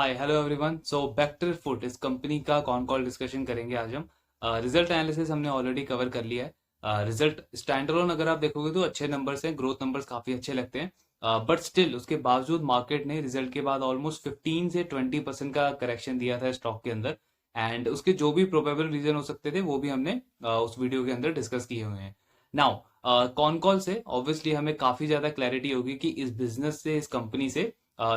हाय hello everyone. So Bector food इस company का con call discussion करेंगे आज हम। रिजल्ट एनालिसिस हमने ऑलरेडी कवर कर लिया है। रिजल्ट स्टैंडअलोन अगर आप देखोगे तो अच्छे नंबर्स हैं, ग्रोथ नंबर्स काफी अच्छे लगते हैं, बट स्टिल उसके बावजूद मार्केट ने रिजल्ट के बाद ऑलमोस्ट 15 से 20% का करेक्शन दिया था स्टॉक के अंदर। एंड उसके जो भी प्रोबेबल रीजन हो सकते थे वो भी हमने उस वीडियो के अंदर डिस्कस किए हुए हैं। नाउ कॉन कॉल से ऑब्वियसली हमें काफी ज्यादा क्लैरिटी होगी कि इस बिजनेस से, इस कंपनी से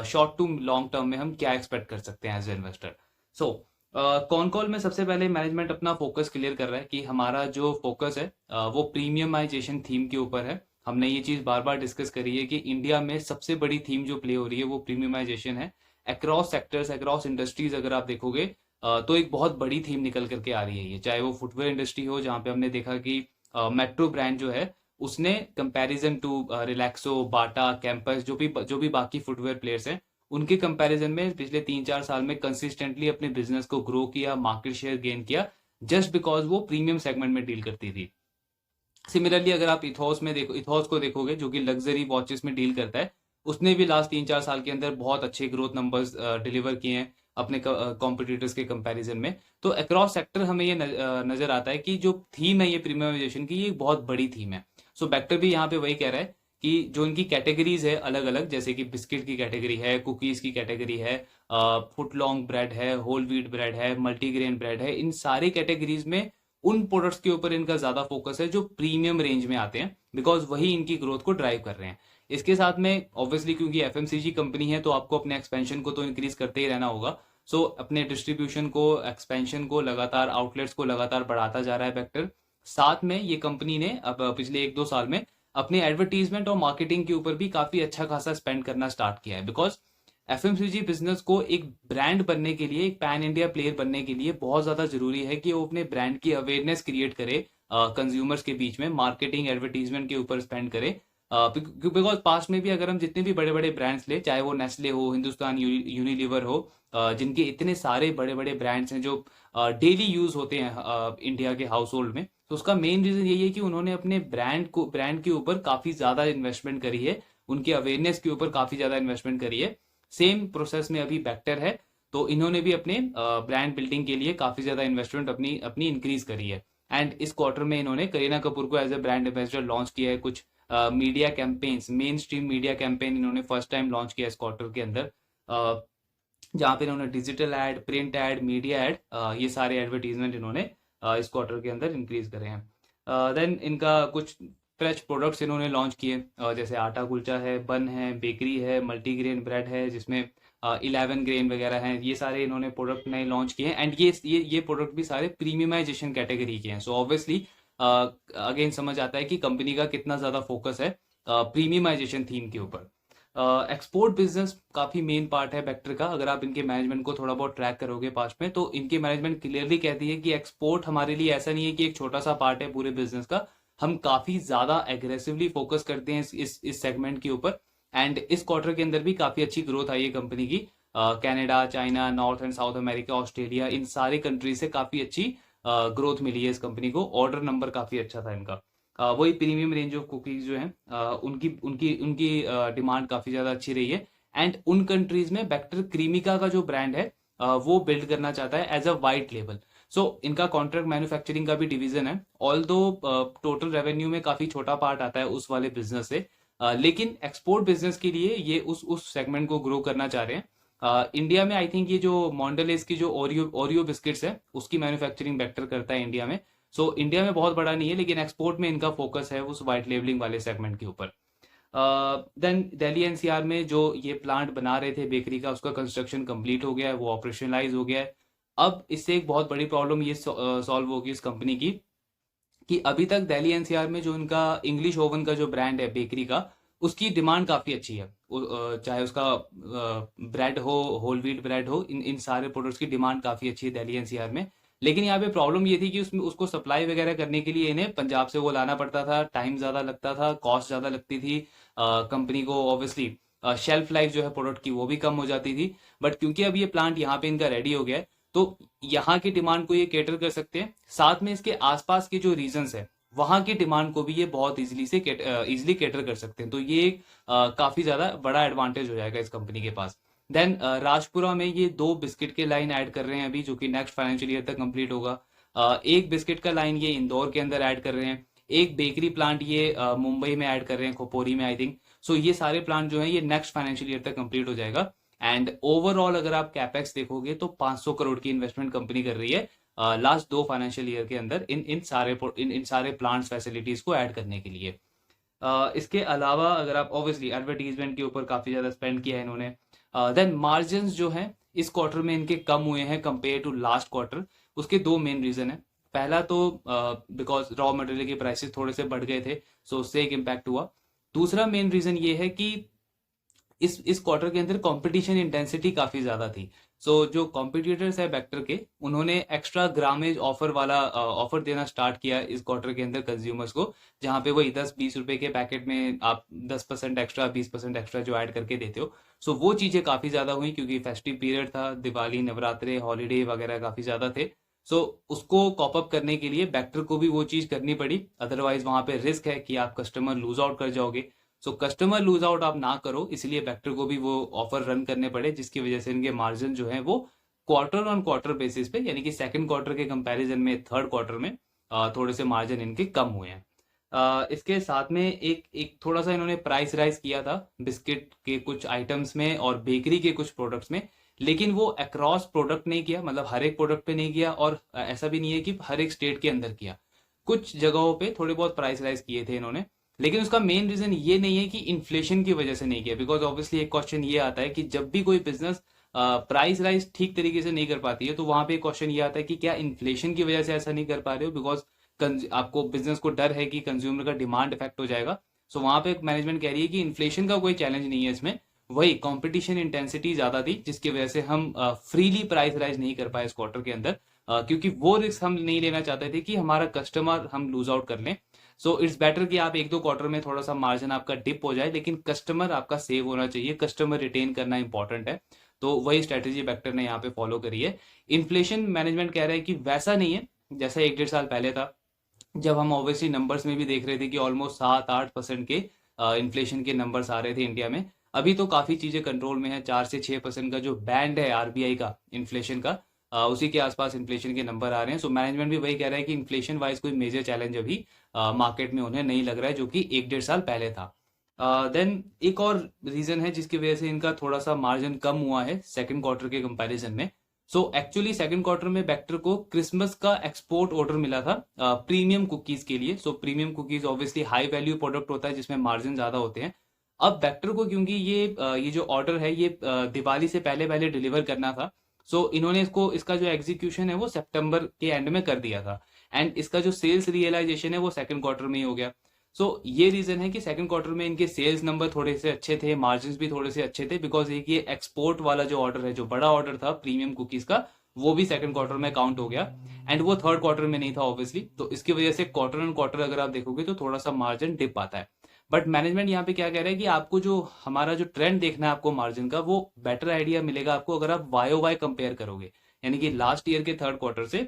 शॉर्ट टू लॉन्ग टर्म में हम क्या एक्सपेक्ट कर सकते हैं as a investor. So con call में सबसे पहले मैनेजमेंट अपना फोकस क्लियर कर रहा है कि हमारा जो फोकस है वो प्रीमियमाइजेशन थीम के ऊपर है। हमने ये चीज बार बार डिस्कस करी है कि इंडिया में सबसे बड़ी थीम जो प्ले हो रही है वो प्रीमियमाइजेशन है। अक्रॉस सेक्टर्स, अक्रॉस इंडस्ट्रीज अगर आप देखोगे तो एक बहुत बड़ी थीम निकल करके आ रही है ये, चाहे वो फुटवेयर इंडस्ट्री हो जहाँ पे हमने देखा कि मेट्रो ब्रांड जो है उसने comparison to Relaxo, Bata, Campus, जो भी बाकी फुटवेयर प्लेयर्स हैं उनके कंपैरिजन में पिछले 3-4 साल में कंसिस्टेंटली अपने बिजनेस को ग्रो किया, मार्केट शेयर गेन किया, जस्ट बिकॉज वो प्रीमियम सेगमेंट में डील करती थी। सिमिलरली अगर आप इथॉस को देखोगे जो कि लग्जरी वॉचेस में डील करता है, उसने भी लास्ट 3-4 साल के अंदर बहुत अच्छे ग्रोथ नंबर्स डिलीवर किए हैं अपने कॉम्पिटिटर्स के कंपैरिजन में। तो अक्रॉस सेक्टर हमें ये नजर आता है कि जो थीम है ये प्रीमियमाइजेशन की, ये एक बहुत बड़ी थीम है। सो बेक्टर भी यहाँ पे वही कह रहा है कि जो इनकी कैटेगरीज है अलग अलग, जैसे कि बिस्किट की कैटेगरी है, कुकीज की कैटेगरी है, फुट लॉन्ग ब्रेड है, होल व्हीट ब्रेड है, मल्टीग्रेन ब्रेड है, इन सारी कैटेगरीज में उन प्रोडक्ट्स के ऊपर इनका ज्यादा फोकस है जो प्रीमियम रेंज में आते हैं, बिकॉज वही इनकी ग्रोथ को ड्राइव कर रहे हैं। इसके साथ में ऑब्वियसली क्योंकि एफएमसीजी कंपनी है तो आपको अपने एक्सपेंशन को तो इंक्रीज करते ही रहना होगा। सो अपने डिस्ट्रीब्यूशन को, एक्सपेंशन को लगातार, आउटलेट्स को लगातार बढ़ाता जा रहा है वेक्टर। साथ में ये कंपनी ने अब पिछले 1-2 साल में अपने एडवर्टीजमेंट और मार्केटिंग के ऊपर भी काफी अच्छा खासा स्पेंड करना स्टार्ट किया है, बिकॉज एफएमसीजी बिजनेस को एक ब्रांड बनने के लिए, एक पैन इंडिया प्लेयर बनने के लिए बहुत ज्यादा जरूरी है कि वो अपने ब्रांड की अवेयरनेस क्रिएट करे कंज्यूमर्स के बीच में, मार्केटिंग एडवर्टीजमेंट के ऊपर स्पेंड करे। बिकॉज पास्ट में भी अगर हम जितने भी बड़े बड़े ब्रांड्स ले, चाहे वो नेस्ले हो, हिंदुस्तान यूनिलीवर हो, जिनके इतने सारे बड़े बड़े ब्रांड्स हैं जो डेली यूज होते हैं इंडिया के हाउस होल्ड में, तो उसका मेन रीजन यही है कि उन्होंने अपने ब्रांड के ऊपर काफी ज्यादा इन्वेस्टमेंट करी है, उनके अवेयरनेस के ऊपर काफी ज्यादा इन्वेस्टमेंट करी है। सेम प्रोसेस में अभी बेक्टर है, तो इन्होंने भी अपने ब्रांड बिल्डिंग के लिए काफी ज्यादा इन्वेस्टमेंट अपनी अपनी इंक्रीज करी है। एंड इस क्वार्टर में इन्होंने करीना कपूर को as a brand ambassador launch किया है। कुछ media campaigns, mainstream media campaign इन्होंने फर्स्ट टाइम लॉन्च किया इस क्वार्टर के अंदर, जहाँ पे इन्होंने digital ad, print ad, media ad, ये सारे एडवर्टीजमेंट इन्होंने इस क्वार्टर के अंदर इंक्रीज करे हैं। देन इनका कुछ फ्रेश प्रोडक्ट्स इन्होंने लॉन्च किए, जैसे आटा कुलचा है, बन है, बेकरी है, मल्टीग्रेन ब्रेड है जिसमें 11 ग्रेन वगैरह हैं, ये सारे इन्होंने प्रोडक्ट नए लॉन्च किए हैं। एंड ये प्रोडक्ट भी सारे प्रीमियमाइजेशन कैटेगरी के हैं। सो ऑब्वियसली अगेन समझ आता है कि कंपनी का कितना ज्यादा फोकस है प्रीमियमाइजेशन थीम के ऊपर। एक्सपोर्ट बिजनेस काफी मेन पार्ट है बेक्टर का। अगर आप इनके मैनेजमेंट को थोड़ा बहुत ट्रैक करोगे पास्ट में, तो इनकी मैनेजमेंट क्लियरली कहती है कि एक्सपोर्ट हमारे लिए ऐसा नहीं है कि एक छोटा सा पार्ट है पूरे बिजनेस का, हम काफी ज्यादा एग्रेसिवली फोकस करते हैं इस सेगमेंट के ऊपर। एंड इस क्वार्टर के अंदर भी काफी अच्छी ग्रोथ आई है कंपनी की। Canada, China, North and South America, Australia, इन सारी कंट्रीज से काफी अच्छी ग्रोथ मिली है इस कंपनी को। ऑर्डर नंबर काफी अच्छा था इनका। वही प्रीमियम रेंज ऑफ कुकीज जो है उनकी उनकी उनकी डिमांड काफी ज्यादा अच्छी रही है। एंड उन कंट्रीज में बेक्टर क्रीमिका का जो ब्रांड है वो बिल्ड करना चाहता है एज अ वाइट लेबल। सो इनका कॉन्ट्रैक्ट मैन्युफैक्चरिंग का भी डिवीजन है, ऑल दो टोटल रेवेन्यू में काफी छोटा पार्ट आता है उस वाले बिजनेस से, लेकिन एक्सपोर्ट बिजनेस के लिए ये उस सेगमेंट को ग्रो करना चाह रहे हैं। इंडिया में आई थिंक ये जो मॉन्डलेस की जो ओरियो बिस्किट्स है उसकी मैन्युफैक्चरिंग बेक्टर करता है इंडिया में। सो इंडिया में बहुत बड़ा नहीं है, लेकिन एक्सपोर्ट में इनका फोकस है उस व्हाइट लेबलिंग वाले सेगमेंट के ऊपर। देन दिल्ली एनसीआर में जो ये प्लांट बना रहे थे बेकरी का, उसका कंस्ट्रक्शन कंप्लीट हो गया है, वो ऑपरेशनलाइज हो गया है। अब इससे एक बहुत बड़ी प्रॉब्लम ये सॉल्व होगी इस कंपनी की कि अभी तक दिल्ली एनसीआर में जो इनका इंग्लिश ओवन का जो ब्रांड है बेकरी का, उसकी डिमांड काफी अच्छी है। चाहे उसका ब्रेड हो, होल व्हीट ब्रेड हो, इन इन सारे प्रोडक्ट्स की डिमांड काफी अच्छी है दिल्ली एनसीआर में। लेकिन यहाँ पे प्रॉब्लम ये थी कि उसमें उसको सप्लाई वगैरह करने के लिए इन्हें पंजाब से वो लाना पड़ता था, टाइम ज्यादा लगता था, कॉस्ट ज्यादा लगती थी कंपनी को। ऑब्वियसली शेल्फ लाइफ जो है प्रोडक्ट की वो भी कम हो जाती थी। बट क्योंकि अब ये प्लांट यहाँ पे इनका रेडी हो गया है, तो यहाँ की डिमांड को ये केटर कर सकते हैं। साथ में इसके आसपास के जो रीजन्स है वहां की डिमांड को भी ये बहुत इजीली केटर कर सकते हैं। तो ये काफी ज्यादा बड़ा एडवांटेज हो जाएगा इस कंपनी के पास। देन राजपुरा में ये 2 बिस्किट के लाइन ऐड कर रहे हैं अभी, जो कि नेक्स्ट फाइनेंशियल ईयर तक कंप्लीट होगा। एक बिस्किट का लाइन ये इंदौर के अंदर ऐड कर रहे हैं। एक बेकरी प्लांट ये मुंबई में ऐड कर रहे हैं, खोपोरी में आई थिंक। सो ये सारे प्लांट जो है ये नेक्स्ट फाइनेंशियल ईयर तक कंप्लीट हो जाएगा। एंड ओवरऑल अगर आप कैपेक्स देखोगे तो 500 करोड़ की इन्वेस्टमेंट कंपनी कर रही है लास्ट 2 फाइनेंशियल ईयर के अंदर इन सारे प्लांट्स फैसिलिटीज को ऐड करने के लिए। इसके अलावा अगर आप ऑब्वियसली एडवर्टीजमेंट के ऊपर काफी ज्यादा स्पेंड किया है इन्होंने। देन मार्जिन जो हैं इस क्वार्टर में इनके कम हुए हैं कंपेयर टू लास्ट क्वार्टर। उसके 2 मेन रीजन है। पहला तो बिकॉज रॉ मटेरियल के प्राइसेस थोड़े से बढ़ गए थे, सो उससे एक इम्पैक्ट हुआ। दूसरा मेन रीजन ये है कि इस क्वार्टर के अंदर कंपटीशन इंटेंसिटी काफी ज्यादा थी। सो जो कॉम्पिटिटर्स है बेक्टर के, उन्होंने एक्स्ट्रा ग्रामेज ऑफर वाला ऑफर देना स्टार्ट किया इस क्वार्टर के अंदर कंज्यूमर्स को, जहां पे वही 10-20 रुपए के पैकेट में आप 10% एक्स्ट्रा 20% एक्स्ट्रा जो ऐड करके देते हो। सो वो चीजें काफी ज्यादा हुई क्योंकि फेस्टिव पीरियड था, दिवाली नवरात्रे हॉलीडे वगैरह काफी ज्यादा थे। सो उसको कॉप अप करने के लिए बेक्टर को भी वो चीज करनी पड़ी, अदरवाइज वहां पे रिस्क है कि आप कस्टमर लूज आउट कर जाओगे। सो कस्टमर लूज आउट आप ना करो, इसलिए वेक्टर को भी वो ऑफर रन करने पड़े, जिसकी वजह से इनके मार्जिन जो है वो क्वार्टर ऑन क्वार्टर बेसिस पे, यानी कि सेकंड क्वार्टर के कंपैरिजन में थर्ड क्वार्टर में थोड़े से मार्जिन इनके कम हुए हैं। इसके साथ में एक एक थोड़ा सा इन्होंने प्राइस राइज किया था बिस्किट के कुछ आइटम्स में और बेकरी के कुछ प्रोडक्ट्स में, लेकिन वो अक्रॉस प्रोडक्ट नहीं किया, मतलब हर एक प्रोडक्ट पे नहीं किया, और ऐसा भी नहीं है कि हर एक स्टेट के अंदर किया। कुछ जगहों पे थोड़े बहुत प्राइस राइज किए थे इन्होंने, लेकिन उसका मेन रीजन ये नहीं है कि इन्फ्लेशन की वजह से नहीं किया। बिकॉज ऑब्वियसली एक क्वेश्चन ये आता है कि जब भी कोई बिजनेस प्राइस राइज ठीक तरीके से नहीं कर पाती है, तो वहां पे क्वेश्चन ये आता है कि क्या इन्फ्लेशन की वजह से ऐसा नहीं कर पा रहे हो, बिकॉज आपको बिजनेस को डर है कि कंज्यूमर का डिमांड इफेक्ट हो जाएगा। सो वहां पे मैनेजमेंट कह रही है कि इन्फ्लेशन का कोई चैलेंज नहीं है इसमें, वही कंपटीशन इंटेंसिटी ज्यादा थी, जिसकी वजह से हम फ्रीली प्राइस राइज नहीं कर पाए इस क्वार्टर के अंदर, क्योंकि वो रिस्क हम नहीं लेना चाहते थे कि हमारा कस्टमर हम लूज आउट कर लें। सो इट्स बेटर कि आप 1-2 क्वार्टर में थोड़ा सा मार्जिन आपका डिप हो जाए, लेकिन कस्टमर आपका सेव होना चाहिए, कस्टमर रिटेन करना इंपॉर्टेंट है। तो वही स्ट्रेटेजी वेक्टर ने यहाँ पे फॉलो करी है। इन्फ्लेशन मैनेजमेंट कह रहा है कि वैसा नहीं है जैसा 1-1.5 साल पहले था, जब हम ऑब्वियसली नंबर्स में भी देख रहे थे कि ऑलमोस्ट 7-8% के इन्फ्लेशन के नंबर्स आ रहे थे इंडिया में। अभी तो काफी चीजें कंट्रोल में है, 4 से 6% का जो बैंड है आरबीआई का इन्फ्लेशन का, उसी के आसपास इन्फ्लेशन के नंबर आ रहे हैं। सो मैनेजमेंट भी वही कह रहा है कि इन्फ्लेशन वाइज कोई मेजर चैलेंज अभी मार्केट में उन्हें नहीं लग रहा है, जो कि 1-1.5 साल पहले था। देन एक और रीजन है जिसकी वजह से इनका थोड़ा सा मार्जिन कम हुआ है सेकंड क्वार्टर के कंपैरिजन में। सो एक्चुअली सेकंड क्वार्टर में बेक्टर को क्रिसमस का एक्सपोर्ट ऑर्डर मिला था प्रीमियम कुकीज के लिए। सो premium cookies obviously high value product होता है जिसमें मार्जिन ज्यादा होते हैं। अब बेक्टर को क्योंकि ये जो ऑर्डर है ये दिवाली से पहले पहले डिलीवर करना था, सो इन्होंने इसका जो एग्जीक्यूशन है वो सितंबर के एंड में कर दिया था, एंड इसका जो सेल्स रियलाइजेशन है वो सेकंड क्वार्टर में ही हो गया। सो ये रीजन है कि सेकंड क्वार्टर में इनके सेल्स नंबर थोड़े से अच्छे थे, मार्जिन भी थोड़े से अच्छे थे, बिकॉज एक ये एक्सपोर्ट वाला जो ऑर्डर है, जो बड़ा ऑर्डर था प्रीमियम कुकीज का, वो भी सेकंड क्वार्टर में काउंट हो गया, एंड वो थर्ड क्वार्टर में नहीं था ऑब्वियसली। तो इसकी वजह से क्वार्टर ऑन क्वार्टर अगर आप देखोगे तो थोड़ा सा मार्जिन डिप आता है। बट मैनेजमेंट यहाँ पे क्या कह रहा है कि आपको जो हमारा जो ट्रेंड देखना है आपको मार्जिन का, वो बेटर आइडिया मिलेगा आपको अगर आप वाई ओ वाई कंपेयर करोगे, यानी कि लास्ट ईयर के थर्ड क्वार्टर से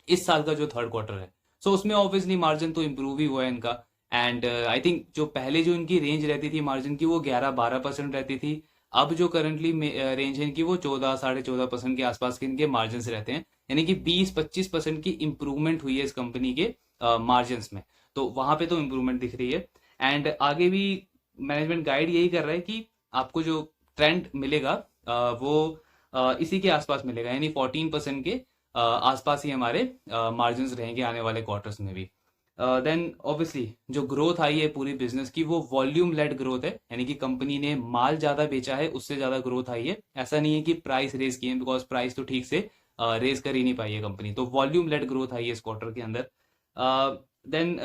इस साल का जो थर्ड क्वार्टर है। सो उसमें ऑब्वियसली मार्जिन तो इंप्रूव ही हुआ है इनका। एंड आई थिंक जो पहले जो इनकी रेंज रहती थी मार्जिन की वो 11-12% रहती थी, अब जो करंटली रेंज है इनकी वो 14-14.5% के आसपास के इनके मार्जिन रहते हैं, यानी कि 20-25% की इंप्रूवमेंट हुई है इस कंपनी के मार्जिन में। तो वहां पे तो इंप्रूवमेंट दिख रही है। एंड आगे भी मैनेजमेंट गाइड यही कर रहा है कि आपको जो ट्रेंड मिलेगा वो इसी के आसपास मिलेगा, यानी 14% के आसपास ही हमारे मार्जिन रहेंगे आने वाले क्वार्टर्स में भी। देन ऑब्वियसली जो ग्रोथ आई है पूरी बिजनेस की वो वॉल्यूम लेड ग्रोथ है, यानी कि कंपनी ने माल ज्यादा बेचा है उससे ज्यादा ग्रोथ आई है। ऐसा नहीं है कि प्राइस रेज किए, बिकॉज प्राइस तो ठीक से रेज कर ही नहीं पाई है कंपनी, तो वॉल्यूम लेड ग्रोथ आई है इस क्वार्टर के अंदर। देन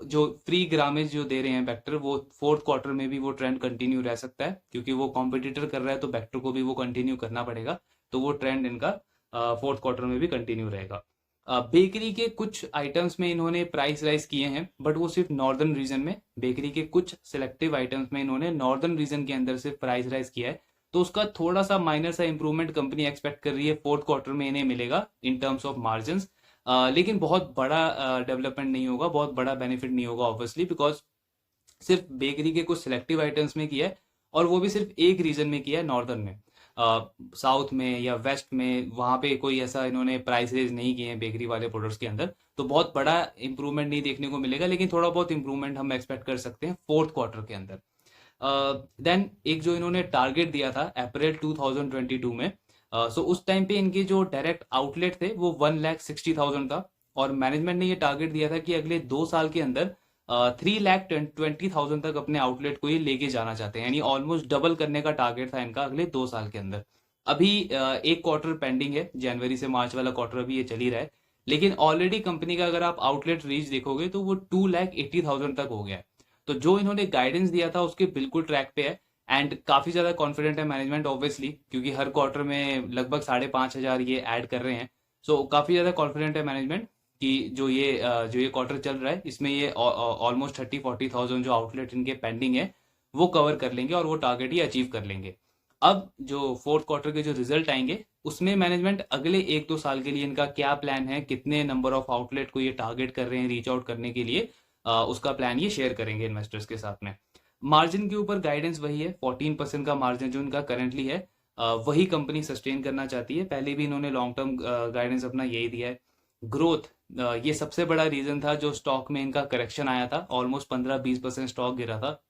जो फ्री ग्रामेज जो दे रहे हैं बेक्टर, वो फोर्थ क्वार्टर में भी वो ट्रेंड कंटिन्यू रह सकता है, क्योंकि वो कॉम्पिटिटर कर रहा है तो बेक्टर को भी वो कंटिन्यू करना पड़ेगा, तो वो ट्रेंड इनका फोर्थ क्वार्टर में भी कंटिन्यू रहेगा। बेकरी के कुछ आइटम्स में इन्होंने प्राइस राइज किए हैं, बट वो सिर्फ नॉर्दर्न रीजन में, बेकरी के कुछ सिलेक्टिव आइटम्स में इन्होंने नॉर्दर्न रीजन के अंदर से प्राइस राइज किया है, तो उसका थोड़ा सा माइनर सा इंप्रूवमेंट कंपनी एक्सपेक्ट कर रही है फोर्थ क्वार्टर में इन्हें मिलेगा इन टर्म्स ऑफ मार्जिन। लेकिन बहुत बड़ा डेवलपमेंट नहीं होगा, बहुत बड़ा बेनिफिट नहीं होगा ऑब्वियसली, बिकॉज सिर्फ बेकरी के कुछ सिलेक्टिव आइटम्स में किया है, और वो भी सिर्फ एक रीजन में किया है, नॉर्दर्न में। साउथ में या वेस्ट में वहाँ पे कोई ऐसा इन्होंने प्राइस रेज नहीं किए हैं बेकरी वाले प्रोडक्ट्स के अंदर, तो बहुत बड़ा इंप्रूवमेंट नहीं देखने को मिलेगा, लेकिन थोड़ा बहुत इंप्रूवमेंट हम एक्सपेक्ट कर सकते हैं फोर्थ क्वार्टर के अंदर। देन एक जो इन्होंने टारगेट दिया था अप्रैल 2022 में, सो उस टाइम पे इनके जो डायरेक्ट आउटलेट थे वो 1,60,000 था, और मैनेजमेंट ने ये टारगेट दिया था कि अगले 2 साल के अंदर 3,20,000 तक अपने आउटलेट को ये लेके जाना चाहते हैं, यानी ऑलमोस्ट डबल करने का टारगेट था इनका अगले 2 साल के अंदर। अभी एक क्वार्टर पेंडिंग है, जनवरी से मार्च वाला क्वार्टर अभी ये चल ही रहा है, लेकिन ऑलरेडी कंपनी का अगर आप आउटलेट रीच देखोगे तो वो 2,80,000 तक हो गया है। तो जो इन्होंने गाइडेंस दिया था उसके बिल्कुल ट्रैक पे है, एंड काफी ज्यादा कॉन्फिडेंट है मैनेजमेंट ऑब्वियसली, क्योंकि हर क्वार्टर में लगभग 5,500 ये ऐड कर रहे हैं। सो काफी ज्यादा कॉन्फिडेंट है मैनेजमेंट कि जो ये क्वार्टर चल रहा है इसमें ये ऑलमोस्ट 30-40,000 जो आउटलेट इनके पेंडिंग है वो कवर कर लेंगे और वो टारगेट ही अचीव कर लेंगे। अब जो फोर्थ क्वार्टर के जो रिजल्ट आएंगे उसमें मैनेजमेंट अगले 1-2 साल के लिए इनका क्या प्लान है, कितने नंबर ऑफ आउटलेट को ये टारगेट कर रहे हैं रीच आउट करने के लिए, उसका प्लान ये शेयर करेंगे इन्वेस्टर्स के साथ में। मार्जिन के ऊपर गाइडेंस वही है, 14% का मार्जिन जो इनका करेंटली है, वही कंपनी सस्टेन करना चाहती है। पहले भी इन्होंने लॉन्ग टर्म गाइडेंस अपना यही दिया है। ग्रोथ, ये सबसे बड़ा रीजन था जो स्टॉक में इनका करेक्शन आया था, ऑलमोस्ट 15-20% स्टॉक गिरा था।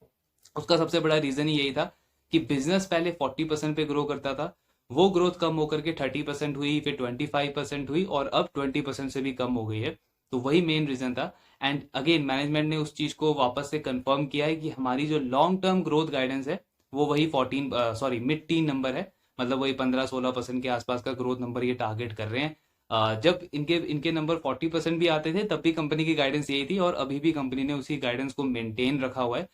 उसका सबसे बड़ा रीजन ही यही था कि बिजनेस पहले 40% पे ग्रो करता था, वो ग्रोथ कम होकर के 30% हुई, फिर 25% हुई, और अब 20% से भी कम हो गई है। तो वही मेन रीजन था। एंड अगेन मैनेजमेंट ने उस चीज को वापस से कंफर्म किया है कि हमारी जो लॉन्ग टर्म ग्रोथ गाइडेंस है वो वही 14 मिड टीन नंबर है, मतलब वही 15-16% के आसपास का ग्रोथ नंबर ये टारगेट कर रहे हैं। जब इनके इनके नंबर 40% भी आते थे तब भी कंपनी की गाइडेंस यही थी, और अभी भी कंपनी ने उसी गाइडेंस को मेंटेन रखा हुआ है।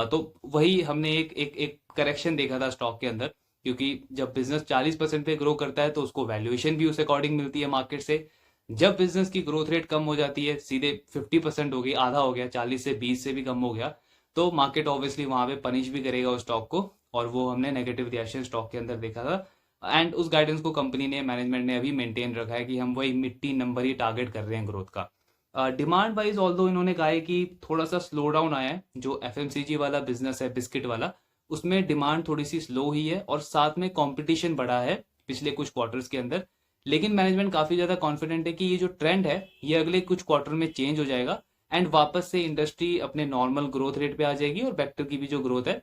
तो वही हमने एक एक एक करेक्शन देखा था स्टॉक के अंदर, क्योंकि जब बिजनेस 40% पे ग्रो करता है तो उसको वैल्यूएशन भी उस अकॉर्डिंग मिलती है मार्केट से। जब बिजनेस की ग्रोथ रेट कम हो जाती है, सीधे 50% हो गई, आधा हो गया, 40 से 20 से भी कम हो गया, तो मार्केट ऑब्वियसली वहां पे पनिश भी करेगा उस स्टॉक को, और वो हमने नेगेटिव रिएक्शन स्टॉक के अंदर देखा था। एंड उस गाइडेंस को कंपनी ने, मैनेजमेंट ने अभी मेंटेन रखा है कि हम वही मिट्टी नंबर ही टारगेट कर रहे हैं ग्रोथ का। डिमांड वाइज ऑल्दो इन्होंने कहा है कि थोड़ा सा स्लो डाउन आया है, जो एफएमसीजी वाला बिजनेस है बिस्किट वाला, उसमें डिमांड थोड़ी सी स्लो ही है, और साथ में कंपटीशन बढ़ा है पिछले कुछ क्वार्टर्स के अंदर। लेकिन मैनेजमेंट काफी ज्यादा कॉन्फिडेंट है कि ये जो ट्रेंड है ये अगले कुछ क्वार्टर में चेंज हो जाएगा, एंड वापस से इंडस्ट्री अपने नॉर्मल ग्रोथ रेट पे आ जाएगी, और वेक्टर की भी जो ग्रोथ है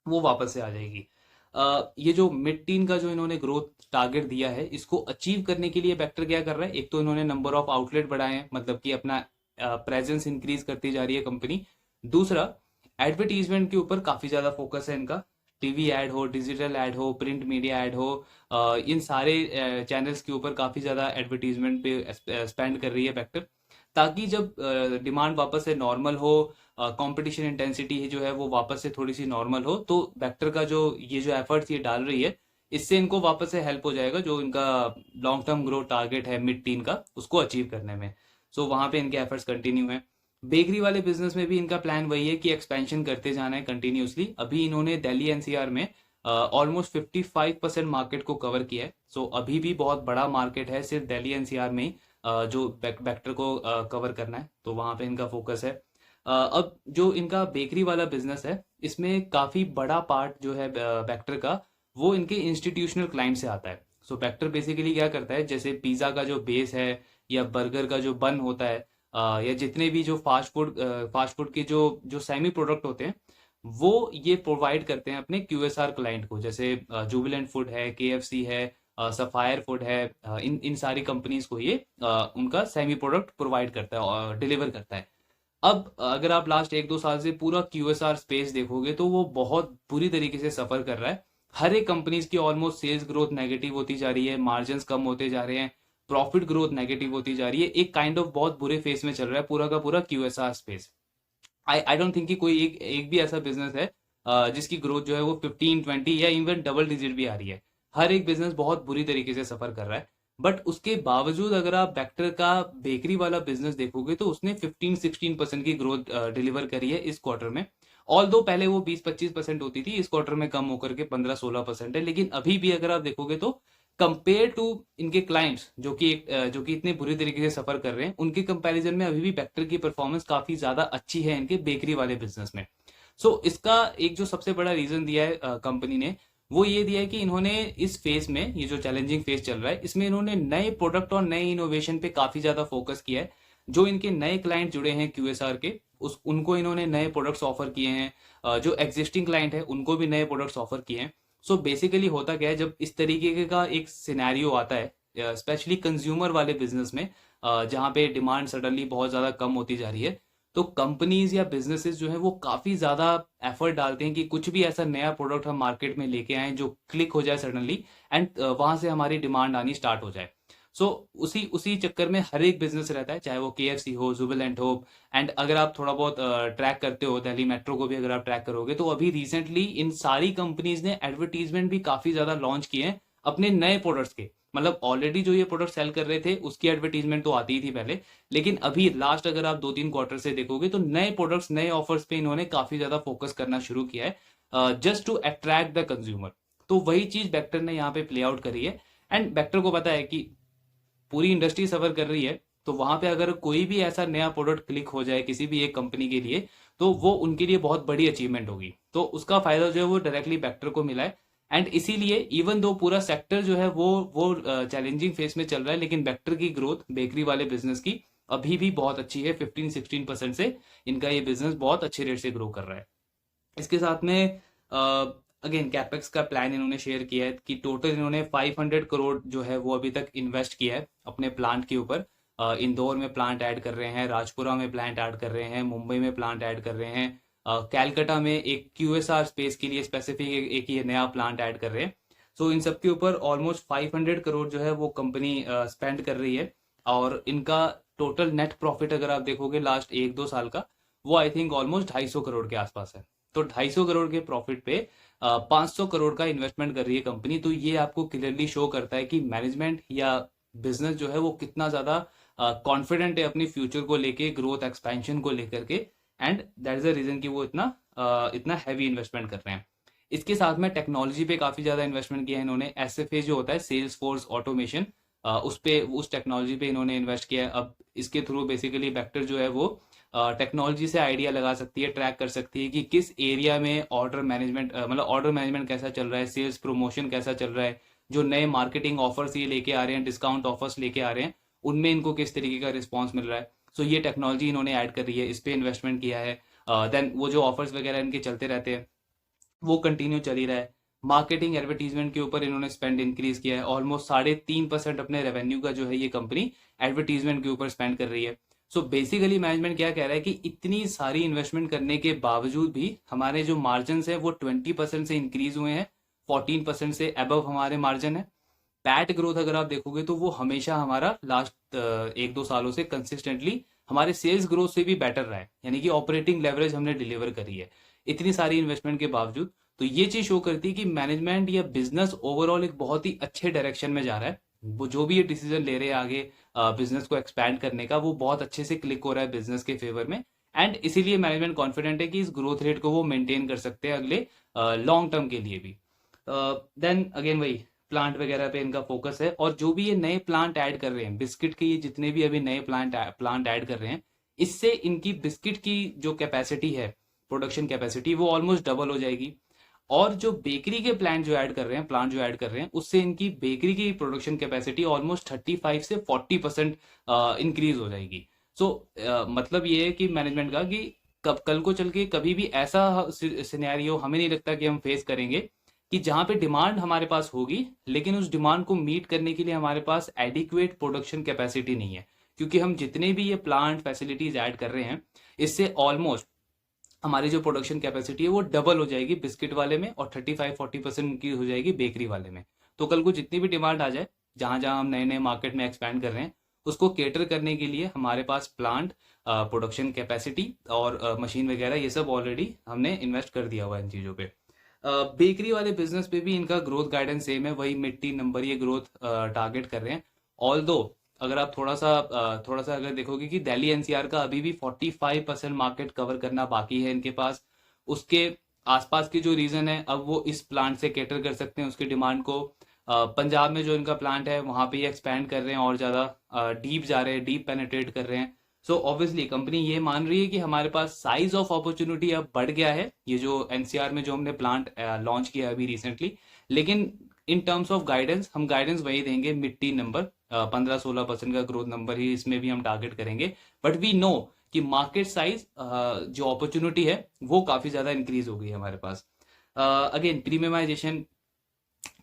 वो वापस से आ जाएगी। ये जो मिड टीन का जो इन्होंने ग्रोथ टारगेट दिया है इसको अचीव करने के लिए वेक्टर क्या कर रहा है, एक तो इन्होंने नंबर ऑफ आउटलेट बढ़ाए हैं, मतलब कि अपना प्रेजेंस इंक्रीज करती जा रही है कंपनी। दूसरा, एडवर्टीजमेंट के ऊपर काफी ज्यादा फोकस है इनका, टीवी एड हो, डिजिटल एड हो, प्रिंट मीडिया एड हो, इन सारे चैनल्स के ऊपर काफी ज्यादा एडवर्टीजमेंट पे स्पेंड कर रही है वेक्टर, ताकि जब डिमांड वापस से नॉर्मल हो, कंपटीशन इंटेंसिटी जो है वो वापस से थोड़ी सी नॉर्मल हो, तो वेक्टर का जो ये जो एफर्ट्स ये डाल रही है इससे इनको वापस से हेल्प हो जाएगा, जो इनका लॉन्ग टर्म ग्रोथ टारगेट है मिड टीन का उसको अचीव करने में। सो वहां पे इनके एफर्ट्स कंटिन्यू है। बेकरी वाले बिजनेस में भी इनका प्लान वही है कि एक्सपेंशन करते जाना है कंटिन्यूसली। अभी इन्होंने दिल्ली एनसीआर में ऑलमोस्ट 55% मार्केट को कवर किया है। सो अभी भी बहुत बड़ा मार्केट है सिर्फ दिल्ली एनसीआर में ही, जो वेक्टर को कवर करना है, तो वहां पे इनका फोकस है। अब जो इनका बेकरी वाला बिजनेस है इसमें काफी बड़ा पार्ट जो है वेक्टर का, वो इनके इंस्टीट्यूशनल क्लाइंट से आता है। सो वेक्टर बेसिकली क्या करता है, जैसे पिज्जा का जो बेस है या बर्गर का जो बन होता है, या जितने भी जो फास्ट फूड के जो जो सेमी प्रोडक्ट होते हैं वो ये प्रोवाइड करते हैं अपने क्यूएसआर क्लाइंट को, जैसे जुबिलेंट फूड है, केएफसी है, सफायर फूड है, इन इन सारी कंपनीज को ये उनका सेमी प्रोडक्ट प्रोवाइड करता है और डिलीवर करता है। अब अगर आप लास्ट 1-2 साल से पूरा क्यूएसआर स्पेस देखोगे तो वो बहुत बुरी तरीके से सफर कर रहा है। हर एक कंपनीज की ऑलमोस्ट सेल्स ग्रोथ नेगेटिव होती जा रही है, मार्जिन कम होते जा रहे हैं, प्रॉफिट ग्रोथ नेगेटिव होती जा रही है, एक काइंड ऑफ बहुत बुरे फेस में चल रहा है पूरा का पूरा QSR space. I don't think कि कोई एक भी ऐसा बिजनेस है जिसकी ग्रोथ जो है वो 15-20 या इवन डबल डिजिट भी आ रही है। हर एक बिजनेस बहुत बुरी तरीके से सफर कर रहा है, बट उसके बावजूद अगर आप वेक्टर का बेकरी वाला बिजनेस देखोगे तो उसने 15-16% की ग्रोथ डिलीवर करी है इस क्वार्टर में। ऑल दो पहले वो 20-25% होती थी, इस क्वार्टर में कम होकर के 15-16% है, लेकिन अभी भी अगर आप देखोगे तो कंपेयर टू इनके क्लाइंट्स जो कि इतने बुरी तरीके से सफर कर रहे हैं, उनके कंपैरिजन में अभी भी वेक्टर की परफॉर्मेंस काफी ज्यादा अच्छी है इनके बेकरी वाले बिजनेस में। सो इसका एक जो सबसे बड़ा रीजन दिया है कंपनी ने, वो ये दिया है कि इन्होंने इस फेज में, ये जो चैलेंजिंग फेज चल रहा है, इसमें इन्होंने नए प्रोडक्ट और नए इनोवेशन पे काफी ज्यादा फोकस किया है। जो इनके नए क्लाइंट जुड़े हैं क्यूएसआर के, उस उनको इन्होंने नए प्रोडक्ट्स ऑफर किए हैं। जो एग्जिस्टिंग क्लाइंट है उनको भी नए प्रोडक्ट्स ऑफर किए हैं। सो बेसिकली होता क्या है, जब इस तरीके का एक सिनेरियो आता है स्पेशली कंज्यूमर वाले बिजनेस में, जहाँ पे डिमांड सडनली बहुत ज़्यादा कम होती जा रही है, तो कंपनीज या बिजनेसेस जो है वो काफ़ी ज़्यादा एफर्ट डालते हैं कि कुछ भी ऐसा नया प्रोडक्ट हम मार्केट में लेके आए जो क्लिक हो जाए सडनली, एंड वहाँ से हमारी डिमांड आनी स्टार्ट हो जाए। सो उसी उसी चक्कर में हर एक बिजनेस रहता है, चाहे वो केएफसी हो, जुबिलेंट हो। एंड अगर आप थोड़ा बहुत ट्रैक करते हो, दिल्ली मेट्रो को भी अगर आप ट्रैक करोगे, तो अभी रिसेंटली इन सारी कंपनीज ने एडवर्टीजमेंट भी काफ़ी ज़्यादा लॉन्च किए हैं अपने नए प्रोडक्ट्स के। मतलब ऑलरेडी जो ये प्रोडक्ट सेल कर रहे थे उसकी एडवर्टीजमेंट तो आती ही थी पहले, लेकिन अभी लास्ट अगर आप 2-3 क्वार्टर से देखोगे तो नए प्रोडक्ट्स, नए ऑफर्स पे इन्होंने काफी ज्यादा फोकस करना शुरू किया है, just to attract the consumer. तो वही चीज बेक्टर ने यहाँ पे प्ले आउट करी है। एंड बेक्टर को पता है कि पूरी इंडस्ट्री सफर कर रही है, तो वहां पे अगर कोई भी ऐसा नया प्रोडक्ट क्लिक हो जाए किसी भी एक कंपनी के लिए, तो वो उनके लिए बहुत बड़ी अचीवमेंट होगी। तो उसका फायदा जो है वो डायरेक्टली बेक्टर को मिला है। एंड इसीलिए इवन दो पूरा सेक्टर जो है वो चैलेंजिंग फेस में चल रहा है, लेकिन वेक्टर की ग्रोथ बेकरी वाले बिजनेस की अभी भी बहुत अच्छी है। 15-16% से इनका ये बिजनेस बहुत अच्छे रेट से ग्रो कर रहा है। इसके साथ में अगेन कैपेक्स का प्लान इन्होंने शेयर किया है कि टोटल इन्होंने 500 करोड़ जो है वो अभी तक इन्वेस्ट किया है अपने प्लांट के ऊपर। इंदौर में प्लांट ऐड कर रहे हैं, राजपुरा में प्लांट ऐड कर रहे हैं, मुंबई में प्लांट ऐड कर रहे हैं, कैलकाटा में एक क्यूएसआर स्पेस के लिए स्पेसिफिक एक ये नया प्लांट ऐड कर रहे हैं। सो इन सब के ऊपर ऑलमोस्ट 500 करोड़ जो है वो कंपनी स्पेंड कर रही है। और इनका टोटल नेट प्रॉफिट अगर आप देखोगे लास्ट 1-2 साल का, वो आई थिंक ऑलमोस्ट 250 करोड़ के आसपास है। तो 250 करोड़ के प्रॉफिट पे 500 करोड़ का इन्वेस्टमेंट कर रही है कंपनी। तो ये आपको क्लियरली शो करता है कि मैनेजमेंट या बिजनेस जो है वो कितना ज्यादा कॉन्फिडेंट है अपनी फ्यूचर को लेके, ग्रोथ एक्सपेंशन को लेकर के। And that is the reason कि वो इतना हैवी इन्वेस्टमेंट कर रहे हैं। इसके साथ में टेक्नोलॉजी पे काफी ज्यादा इन्वेस्टमेंट किया है इन्होंने। एसएफए जो होता है, सेल्स फोर्स ऑटोमेशन, उस टेक्नोलॉजी पे इन्होंने इन्वेस्ट किया है। अब इसके थ्रू बेसिकली वेक्टर जो है वो टेक्नोलॉजी से आइडिया लगा सकती है, ट्रैक कर सकती है कि किस एरिया में ऑर्डर मैनेजमेंट, मतलब ऑर्डर मैनेजमेंट कैसा चल रहा है, सेल्स प्रमोशन कैसा चल रहा है, जो नए मार्केटिंग ऑफर्स ये लेके आ रहे हैं, डिस्काउंट ऑफर्स लेके आ रहे हैं, उनमें इनको किस तरीके का रिस्पॉन्स मिल रहा है। सो ये टेक्नोलॉजी इन्होंने ऐड कर रही है, इस पे इन्वेस्टमेंट किया है। देन वो जो ऑफर्स वगैरह इनके चलते रहते हैं वो कंटिन्यू चल ही रहा है। मार्केटिंग एडवर्टीजमेंट के ऊपर इन्होंने स्पेंड इंक्रीज किया है। ऑलमोस्ट 3.5% अपने रेवेन्यू का जो है ये कंपनी एडवर्टीजमेंट के ऊपर स्पेंड कर रही है। सो बेसिकली मैनेजमेंट क्या कह रहा है कि इतनी सारी इन्वेस्टमेंट करने के बावजूद भी हमारे जो मार्जिन है वो 20% से इंक्रीज हुए हैं, 14% से अबव हमारे मार्जिन है। पैट ग्रोथ अगर आप देखोगे तो वो हमेशा हमारा लास्ट 1-2 सालों से कंसिस्टेंटली हमारे सेल्स ग्रोथ से भी बेटर रहा है, यानी कि ऑपरेटिंग लेवरेज हमने डिलीवर करी है इतनी सारी इन्वेस्टमेंट के बावजूद। तो ये चीज शो करती है कि मैनेजमेंट या बिजनेस ओवरऑल एक बहुत ही अच्छे डायरेक्शन में जा रहा है। वो जो भी ये डिसीजन ले रहे हैं आगे बिजनेस को एक्सपैंड करने का, वो बहुत अच्छे से क्लिक हो रहा है बिजनेस के फेवर में। एंड इसीलिए मैनेजमेंट कॉन्फिडेंट है कि इस ग्रोथ रेट को वो मेंटेन कर सकते हैं अगले लॉन्ग टर्म के लिए भी। देन अगेन वही प्लांट वगैरह पे इनका फोकस है। और जो भी ये नए प्लांट ऐड कर रहे हैं, बिस्किट के ये जितने भी अभी नए प्लांट ऐड कर रहे हैं, इससे इनकी बिस्किट की जो कैपेसिटी है, प्रोडक्शन कैपेसिटी, वो ऑलमोस्ट डबल हो जाएगी। और जो बेकरी के प्लांट जो ऐड कर रहे हैं, प्लांट जो ऐड कर रहे हैं, उससे इनकी बेकरी की प्रोडक्शन कैपेसिटी ऑलमोस्ट 35 से 40% इंक्रीज हो जाएगी। सो मतलब ये है कि मैनेजमेंट का कि कल को चल के कभी भी ऐसा सिनेरियो हमें नहीं लगता कि हम फेस करेंगे कि जहां पे डिमांड हमारे पास होगी, लेकिन उस डिमांड को मीट करने के लिए हमारे पास एडिक्वेट प्रोडक्शन कैपेसिटी नहीं है। क्योंकि हम जितने भी ये प्लांट फैसिलिटीज ऐड कर रहे हैं, इससे ऑलमोस्ट हमारी जो प्रोडक्शन कैपेसिटी है वो डबल हो जाएगी बिस्किट वाले में, और 35-40% इंक्रीज हो जाएगी बेकरी वाले में। तो कल को जितनी भी डिमांड आ जाए, जहां जहां हम नए नए मार्केट में एक्सपैंड कर रहे हैं, उसको केटर करने के लिए हमारे पास प्लांट, प्रोडक्शन कैपेसिटी और मशीन वगैरह ये सब ऑलरेडी हमने इन्वेस्ट कर दिया हुआ है इन चीज़ों पे। बेकरी वाले बिजनेस पे भी इनका ग्रोथ गाइडेंस सेम है, वही मिड-टीन नंबर ये ग्रोथ टारगेट कर रहे हैं। ऑल्दो अगर आप थोड़ा सा अगर देखोगे कि दिल्ली एनसीआर का अभी भी 45% मार्केट कवर करना बाकी है इनके पास। उसके आसपास के जो रीजन है, अब वो इस प्लांट से कैटर कर सकते हैं उसकी डिमांड को। पंजाब में जो इनका प्लांट है वहां पे ये एक्सपैंड कर रहे हैं और ज्यादा डीप जा रहे हैं, डीप पेनिट्रेट कर रहे हैं। सो ऑब्वियसली कंपनी ये मान रही है कि हमारे पास साइज ऑफ अपॉर्चुनिटी अब बढ़ गया है। ये जो एनसीआर में जो हमने प्लांट लॉन्च किया अभी रिसेंटली, लेकिन इन टर्म्स ऑफ गाइडेंस हम गाइडेंस वही देंगे, मिड टीन नंबर, 15-16% का ग्रोथ नंबर ही इसमें भी हम टारगेट करेंगे। बट वी नो कि मार्केट साइज, जो अपॉर्चुनिटी है वो काफी ज्यादा इंक्रीज हो गई है हमारे पास। अगेन प्रीमियमाइजेशन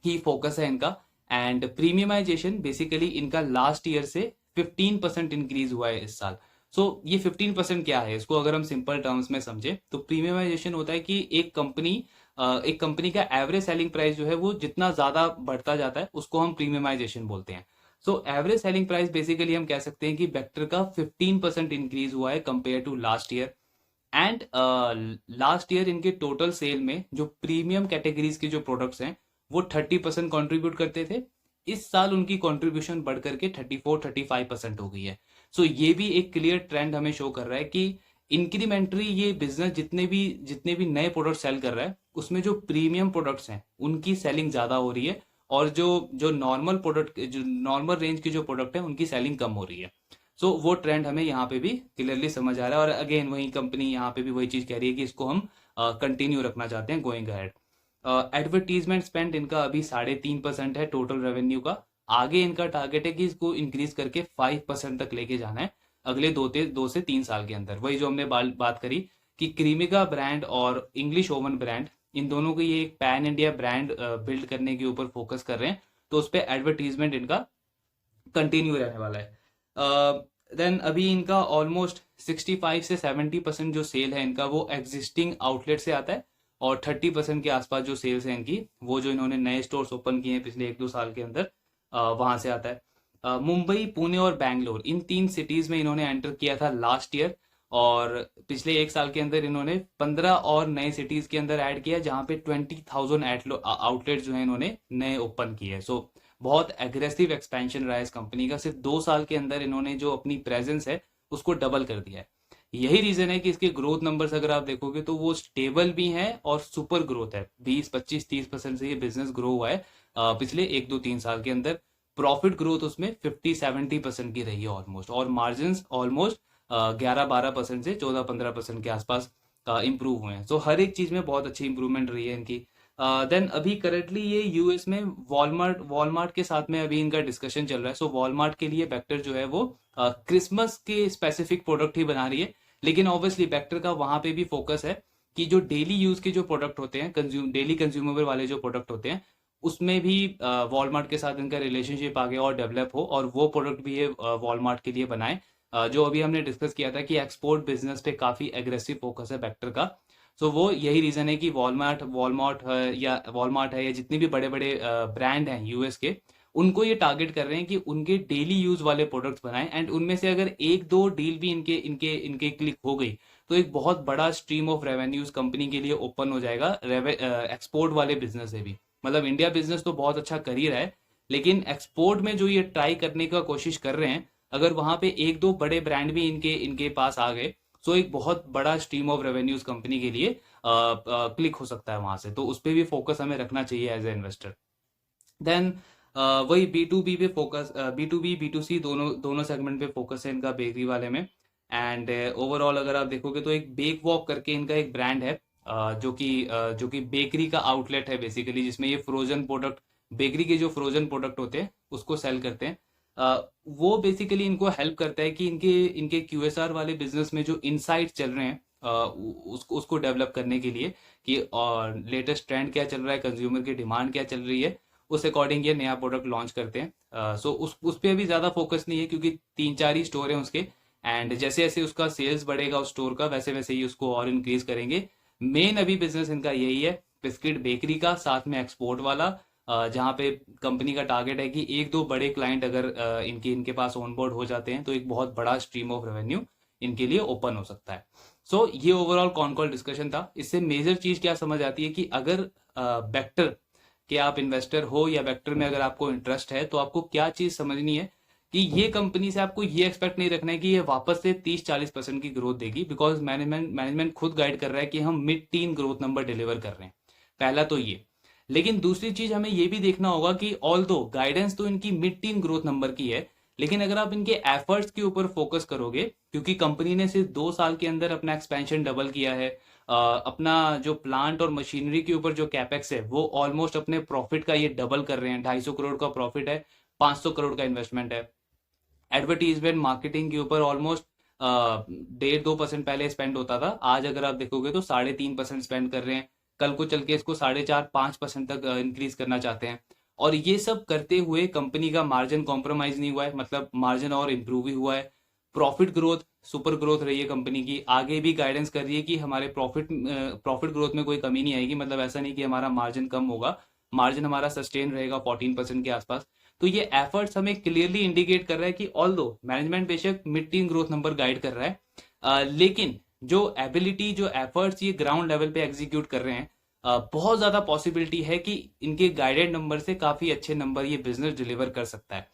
की फोकस है इनका, एंड प्रीमियमाइजेशन बेसिकली इनका लास्ट ईयर से 15% इंक्रीज हुआ है इस साल। सो ये 15% क्या है, इसको अगर हम सिंपल टर्म्स में समझे तो प्रीमियमाइजेशन होता है कि एक कंपनी का एवरेज सेलिंग प्राइस जो है वो जितना ज्यादा बढ़ता जाता है उसको हम प्रीमियमाइजेशन बोलते हैं। So average selling price basically हम कह सकते हैं कि वेक्टर का 15% इंक्रीज हुआ है compare to last year. And last year इनके टोटल सेल में जो प्रीमियम कैटेगरीज के जो प्रोडक्ट्स हैं वो 30% कॉन्ट्रीब्यूट करते थे। इस साल उनकी कॉन्ट्रीब्यूशन बढ़ करके 34-35% हो गई है। सो ये भी एक क्लियर ट्रेंड हमें शो कर रहा है कि इंक्रीमेंटली ये बिजनेस जितने भी नए प्रोडक्ट सेल कर रहा है उसमें जो प्रीमियम प्रोडक्ट्स हैं उनकी सेलिंग ज्यादा हो रही है, और जो जो नॉर्मल रेंज के जो प्रोडक्ट है उनकी सेलिंग कम हो रही है। सो वो ट्रेंड हमें यहाँ पे भी क्लियरली समझ आ रहा है, और अगेन वही कंपनी यहाँ पे भी वही चीज कह रही है कि इसको हम कंटिन्यू रखना चाहते हैं गोइंग अहेड। एडवर्टीजमेंट स्पेंड इनका अभी 3.5% है टोटल रेवेन्यू का। आगे इनका टारगेट है कि इसको इंक्रीज करके 5% तक लेके जाना है अगले 2 से 3 साल के अंदर। वही जो हमने बात करी कि क्रीमिका ब्रांड और इंग्लिश ओवन ब्रांड, इन दोनों को ये एक पैन इंडिया ब्रांड बिल्ड करने के ऊपर फोकस कर रहे हैं, तो उस पर एडवर्टीजमेंट इनका कंटिन्यू रहने वाला है। देन अभी इनका ऑलमोस्ट 65 से 70% जो सेल है इनका वो एग्जिस्टिंग आउटलेट से आता है, और 30% के आसपास जो सेल्स है इनकी वो जो इन्होंने नए स्टोर्स ओपन किए हैं पिछले 1-2 साल के अंदर, वहां से आता है। मुंबई, पुणे और बैंगलोर, इन 3 सिटीज में इन्होंने एंटर किया था लास्ट ईयर, और पिछले 1 साल के अंदर इन्होंने 15 और नए सिटीज के अंदर ऐड किया जहां पे 20,000 आउटलेट जो है इन्होंने नए ओपन किए हैं। सो बहुत एग्रेसिव एक्सपेंशन रहा है इस कंपनी का, सिर्फ 2 साल के अंदर इन्होंने जो अपनी प्रेजेंस है उसको डबल कर दिया है। यही रीजन है कि इसके ग्रोथ नंबर्स अगर आप देखोगे तो वो स्टेबल भी हैं और सुपर ग्रोथ है। 20-25-30% से ये बिजनेस ग्रो हुआ है पिछले 1-2-3 साल के अंदर। प्रॉफिट ग्रोथ उसमें 50-70% की रही है ऑलमोस्ट, और मार्जिन ऑलमोस्ट 11-12% से 14-15% के आसपास इंप्रूव हुए हैं। सो हर एक चीज में बहुत अच्छी इंप्रूवमेंट रही है इनकी। देन अभी करेंटली ये यूएस में वॉलमार्ट के साथ में अभी इनका डिस्कशन चल रहा है। सो वॉलमार्ट के लिए वेक्टर जो है वो क्रिसमस के स्पेसिफिक प्रोडक्ट ही बना रही है, लेकिन ऑब्वियसली वेक्टर का वहां पे भी फोकस है कि जो डेली यूज के जो प्रोडक्ट होते हैं, डेली कंज्यूमेबल वाले जो प्रोडक्ट होते हैं, उसमें भी वॉलमार्ट के साथ इनका रिलेशनशिप आगे और डेवलप हो, और वो प्रोडक्ट भी ये वॉलमार्ट के लिए बनाए। जो अभी हमने डिस्कस किया था कि एक्सपोर्ट बिजनेस पे काफी एग्रेसिव फोकस है वेक्टर का। सो वो यही रीजन है कि वॉलमार्ट है या जितने भी बड़े बड़े ब्रांड हैं यूएस के, उनको ये टारगेट कर रहे हैं कि उनके डेली यूज वाले प्रोडक्ट्स बनाएं, एंड उनमें से अगर 1-2 डील भी इनके इनके इनके क्लिक हो गई तो एक बहुत बड़ा स्ट्रीम ऑफ रेवेन्यूज कंपनी के लिए ओपन हो जाएगा एक्सपोर्ट वाले बिजनेस से भी। मतलब इंडिया बिजनेस तो बहुत अच्छा कर ही रहा है, लेकिन एक्सपोर्ट में जो ये ट्राई करने का कोशिश कर रहे हैं, अगर वहां पे 1-2 बड़े ब्रांड भी इनके इनके पास आ गए तो एक बहुत बड़ा स्ट्रीम ऑफ रेवेन्यूज कंपनी के लिए क्लिक हो सकता है वहां से। तो उस पर भी फोकस हमें रखना चाहिए एज ए इन्वेस्टर। देन वही B to B B to C दोनों दोनों सेगमेंट पे फोकस है इनका बेकरी वाले में। एंड ओवरऑल अगर आप देखोगे तो एक बेक वॉक करके इनका एक ब्रांड है, जो कि बेकरी का आउटलेट है बेसिकली, जिसमें ये फ्रोजन प्रोडक्ट, बेकरी के जो फ्रोजन प्रोडक्ट होते हैं उसको सेल करते हैं। वो बेसिकली इनको हेल्प करता है कि इनके इनके क्यूएसआर वाले बिजनेस में जो इनसाइट चल रहे हैं उसको डेवलप करने के लिए, कि और लेटेस्ट ट्रेंड क्या चल रहा है, कंज्यूमर की डिमांड क्या चल रही है, उस अकॉर्डिंग ये नया प्रोडक्ट लॉन्च करते हैं। सो उस पर अभी ज़्यादा फोकस नहीं है क्योंकि 3-4 ही स्टोर हैं उसके, एंड जैसे जैसे उसका सेल्स बढ़ेगा उस स्टोर का वैसे वैसे ही उसको और इंक्रीज करेंगे। मेन अभी बिजनेस इनका यही है, बिस्किट बेकरी का, साथ में एक्सपोर्ट वाला, जहाँ पे कंपनी का टारगेट है कि 1-2 बड़े क्लाइंट अगर इनके पास ऑन बोर्ड हो जाते हैं तो एक बहुत बड़ा स्ट्रीम ऑफ रेवेन्यू इनके लिए ओपन हो सकता है। सो ये ओवरऑल कॉन कॉल डिस्कशन था। इससे मेजर चीज क्या समझ आती है कि अगर वेक्टर के आप इन्वेस्टर हो या वेक्टर में अगर आपको इंटरेस्ट है तो आपको क्या चीज समझनी है कि ये कंपनी से आपको ये एक्सपेक्ट नहीं रखना है कि ये वापस से 30-40% की ग्रोथ देगी, बिकॉज मैनेजमेंट खुद गाइड कर रहा है कि हम mid tin growth number deliver कर रहे हैं। पहला तो ये, लेकिन दूसरी चीज हमें ये भी देखना होगा कि ऑल दो गाइडेंस तो इनकी मिड टीन ग्रोथ नंबर की है, लेकिन अगर आप इनके एफर्ट्स के ऊपर फोकस करोगे, क्योंकि कंपनी ने सिर्फ 2 साल के अंदर अपना एक्सपेंशन डबल किया है, अपना जो प्लांट और मशीनरी के ऊपर जो कैपेक्स है वो ऑलमोस्ट अपने प्रॉफिट का ये डबल कर रहे हैं। 250 करोड़ का प्रॉफिट है, 500 करोड़ का इन्वेस्टमेंट है। एडवर्टीजमेंट मार्केटिंग के ऊपर ऑलमोस्ट 1.5-2% पहले स्पेंड होता था, आज अगर आप देखोगे तो 3.5% स्पेंड कर रहे हैं। कल को चल के इसको 4.5-5% तक इंक्रीज करना चाहते हैं। और ये सब करते हुए कंपनी का मार्जिन कॉम्प्रोमाइज नहीं हुआ है, मतलब मार्जिन और इम्प्रूव ही हुआ है। प्रॉफिट ग्रोथ सुपर ग्रोथ रही है कंपनी की, आगे भी गाइडेंस कर रही है कि हमारे प्रॉफिट ग्रोथ में कोई कमी नहीं आएगी। मतलब ऐसा नहीं कि हमारा मार्जिन कम होगा, मार्जिन हमारा सस्टेन रहेगा 14% के आसपास। तो ये एफर्ट्स हमें क्लियरली इंडिकेट कर रहा है कि ऑल दो मैनेजमेंट बेशक mid tin growth number guide कर रहा है, लेकिन जो एबिलिटी जो एफर्ट्स ये ग्राउंड लेवल पे एग्जीक्यूट कर रहे हैं, बहुत ज्यादा पॉसिबिलिटी है कि इनके गाइडेड नंबर से काफी अच्छे नंबर ये बिजनेस डिलीवर कर सकता है।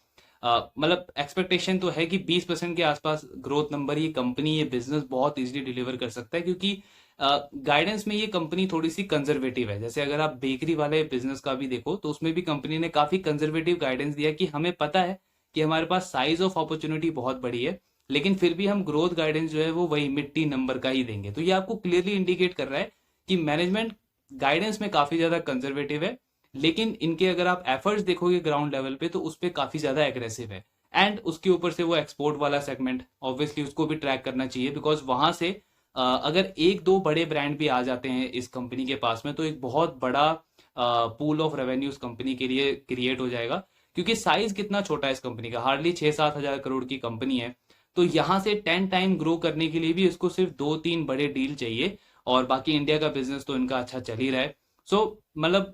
मतलब एक्सपेक्टेशन तो है कि 20% के आसपास ग्रोथ नंबर ये कंपनी ये बिजनेस बहुत इजीली डिलीवर कर सकता है, क्योंकि गाइडेंस में ये कंपनी थोड़ी सी कंजर्वेटिव है। जैसे अगर आप बेकरी वाले बिजनेस का भी देखो तो उसमें भी कंपनी ने काफी कंजर्वेटिव गाइडेंस दिया कि हमें पता है कि हमारे पास साइज ऑफ अपॉर्चुनिटी बहुत बड़ी है, लेकिन फिर भी हम ग्रोथ गाइडेंस जो है वो वही मिड-टीन नंबर का ही देंगे। तो ये आपको क्लियरली इंडिकेट कर रहा है कि मैनेजमेंट गाइडेंस में काफी ज्यादा कंजर्वेटिव है, लेकिन इनके अगर आप एफर्ट्स देखोगे ग्राउंड लेवल पे तो उस पर काफी ज्यादा एग्रेसिव है। एंड उसके ऊपर से वो एक्सपोर्ट वाला सेगमेंट ऑब्वियसली उसको भी ट्रैक करना चाहिए, बिकॉज वहां से अगर एक दो बड़े ब्रांड भी आ जाते हैं इस कंपनी के पास में तो एक बहुत बड़ा पूल ऑफ रेवेन्यूज कंपनी के लिए क्रिएट हो जाएगा। क्योंकि साइज कितना छोटा है इस कंपनी का, हार्डली 6-7 हजार करोड़ की कंपनी है। तो यहां से 10 टाइम ग्रो करने के लिए भी इसको सिर्फ 2-3 बड़े डील चाहिए, और बाकी इंडिया का बिजनेस तो इनका अच्छा चल ही रहा है। सो मतलब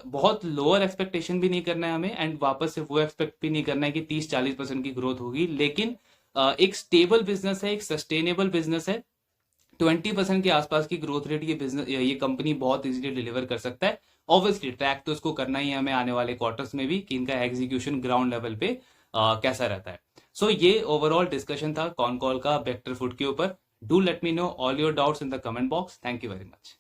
बहुत लोअर एक्सपेक्टेशन भी नहीं करना है हमें, एंड वापस से वो एक्सपेक्ट भी नहीं करना है कि 30-40% की ग्रोथ होगी, लेकिन एक स्टेबल बिजनेस है, एक सस्टेनेबल बिजनेस है। 20% के आसपास की ग्रोथ रेट ये बिजनेस ये कंपनी बहुत इजीली डिलीवर कर सकता है। ऑब्वियसली ट्रैक तो इसको करना ही है हमें आने वाले क्वार्टर्स में भी कि इनका एग्जीक्यूशन ग्राउंड लेवल पे कैसा रहता है। सो ये ओवरऑल डिस्कशन था कॉन कॉल का वेक्टर फूड के ऊपर। Do let me know all your doubts in the comment box. Thank you very much.